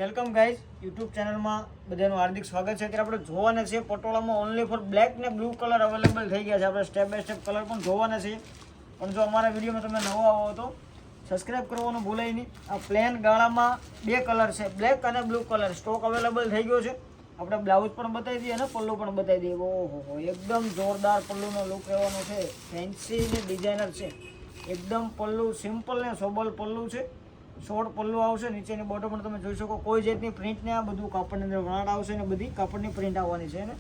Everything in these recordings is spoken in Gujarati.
વેલકમ ગાઈઝ યુટ્યુબ ચેનલમાં બધાનું હાર્દિક સ્વાગત છે. અત્યારે આપણે જોવાના છે પટોળામાં ઓનલી ફોર બ્લેક ને બ્લુ કલર અવેલેબલ થઈ ગયા છે. આપણે સ્ટેપ બાય સ્ટેપ કલર પણ જોવાના છે. પણ જો અમારા વિડીયોમાં તમે નવા આવો તો સબસ્ક્રાઈબ કરવાનું ભૂલાય નહીં. આ પ્લેન ગાળામાં બે કલર છે, બ્લેક અને બ્લુ કલર સ્ટોક અવેલેબલ થઈ ગયો છે. આપણે બ્લાઉઝ પણ બતાવી દઈએ અને પલ્લુ પણ બતાવી દઈએ. ઓહો, એકદમ જોરદાર પલ્લુનો લુક રહેવાનો છે. ફેન્સી ને ડિઝાઇનર છે. એકદમ પલ્લુ સિમ્પલ ને સોબલ પલ્લુ છે. શોર્ટ પલ્લુ આવશે, નીચેની બોર્ડર પણ તમે જોઈ શકો. કોઈ જાતની પ્રિન્ટ ને આ બધું કાપડની અંદર વણાટ આવશે ને બધી કાપડની પ્રિન્ટ આવવાની છે. ને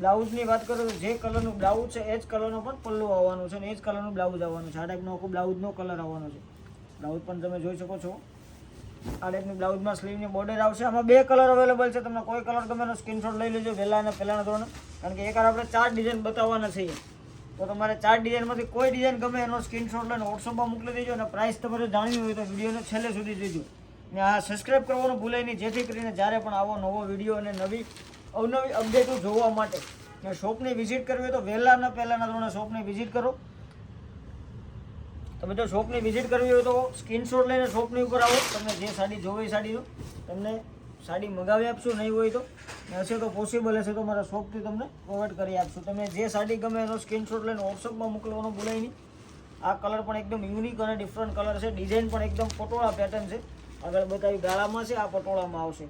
બ્લાઉઝની વાત કરું તો જે કલરનું બ્લાઉઝ છે એ જ કલરનું પણ પલ્લુ આવવાનું છે ને એ જ કલરનું બ્લાઉઝ આવવાનું છે. આ ટાઈપનો આખું બ્લાઉઝનો કલર આવવાનો છે. બ્લાઉઝ પણ તમે જોઈ શકો છો. આ ટાઈપની બ્લાઉઝમાં સ્લીવની બોર્ડર આવશે. આમાં બે કલર અવેલેબલ છે. તમને કોઈ કલર ગમે એનો સ્ક્રીનશોટ લઈ લેજો વહેલા અને પહેલાના ધોરણે, કારણ કે એકવાર આપણે 4 ડિઝાઇન બતાવવાના છીએ. તો તમારે 4 ડિઝાઇનમાંથી કોઈ ડિઝાઇન ગમે એનો સ્ક્રીનશોટ લઈને વોટ્સઅપમાં મોકલી દેજો. અને પ્રાઇસ તમારે જાણવી હોય તો વિડીયોને છેલ્લે સુધી જોજો. ને આ સબસ્ક્રાઈબ કરવાનું ભૂલાય નહીં, જેથી કરીને જ્યારે પણ આવો નવો વિડીયો અને નવી અવનવી અપડેટો જોવા માટે શોપની વિઝિટ કરવી હોય તો વહેલાના પહેલાના ધોરણે શોપની વિઝિટ કરો. તમે જો શોપની વિઝિટ કરવી હોય તો સ્ક્રીનશોટ લઈને શોપની ઉપર આવો. તમને જે સાડી જોવે સાડીનું તમને સાડી મંગાવી આપશું. નહીં હોય તો હશે તો પોસિબલ હશે તો મારા શોપથી તમને પ્રોવાઈડ કરી આપશું. તમે જે સાડી ગમે એનો સ્ક્રીનશોટ લઈને વોટ્સઅપમાં મોકલવાનું ભૂલાય નહીં. આ કલર પણ એકદમ યુનિક અને ડિફરન્ટ કલર છે. ડિઝાઇન પણ એકદમ પટોળા પેટર્ન છે. આગળ બતાવી ગાળામાં છે, આ પટોળામાં આવશે.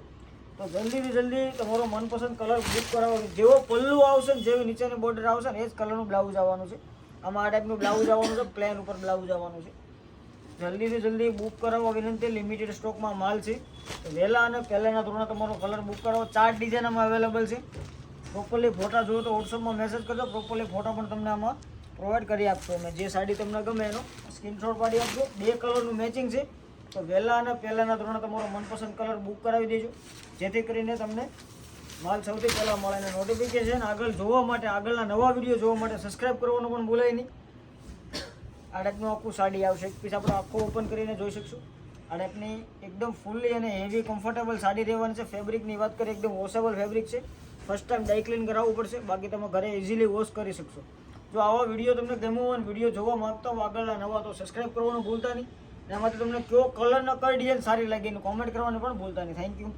તો જલ્દીથી જલ્દી તમારો મનપસંદ કલર બુક કરાવો. જેવો પલ્લુ આવશે ને જેવી નીચેની બોર્ડર આવશે ને એ જ કલરનું બ્લાઉઝ આવવાનું છે. આમાં આ ટાઈપનું બ્લાઉઝ આવવાનું છે, પ્લેન ઉપર બ્લાઉઝ આવવાનું છે. જલ્દીથી જલ્દી બુક કરાવવા વિનંતી. લિમિટેડ સ્ટોકમાં માલ છે. વહેલા અને પહેલાંના ધોરણે તમારો કલર બુક કરાવો. 4 ડિઝાઇન આમાં અવેલેબલ છે. પ્રોપરલી ફોટા જોવો તો વોટ્સઅપમાં મેસેજ કરજો. પ્રોપરલી ફોટા પણ તમને આમાં પ્રોવાઈડ કરી આપશો. અને જે સાડી તમને ગમે એનો સ્ક્રીનશોટ પાડી આપજો. બે કલરનું મેચિંગ છે. તો વહેલા અને પહેલાંના ધોરણે તમારો મનપસંદ કલર બુક કરાવી દેજો, જેથી કરીને તમને માલ સૌથી પહેલાં મળે. અને નોટિફિકેશન આગળ જોવા માટે, આગળના નવા વિડીયો જોવા માટે સબસ્ક્રાઈબ કરવાનું પણ ભૂલાય નહીં. આ ટાઈપનું આખું સાડી આવશે. એક પીસ આપણે આખું ઓપન કરીને જોઈ શકશું. આ ટાઈપની એકદમ ફૂલ્લી અને હેવી કમ્ફર્ટેબલ સાડી રહેવાની છે. ફેબ્રિકની વાત કરીએ એકદમ વોશેબલ ફેબ્રિક છે. ફર્સ્ટ ટાઈમ ડાઈ ક્લીન કરાવવું પડશે, બાકી તમે ઘરે ઇઝીલી વોશ કરી શકશો. જો આવા વિડીયો તમને ગમ્યો હોય અને વિડીયો જોવા માગતા હો આગળના નવા, તો સબસ્ક્રાઈબ કરવાનું ભૂલતા નહીં. એમાંથી તમને કયો કલર ને કઈ ડિઝાઇન સારી લાગી એનું કોમેન્ટ કરવાનું પણ ભૂલતા નહીં. Thank you.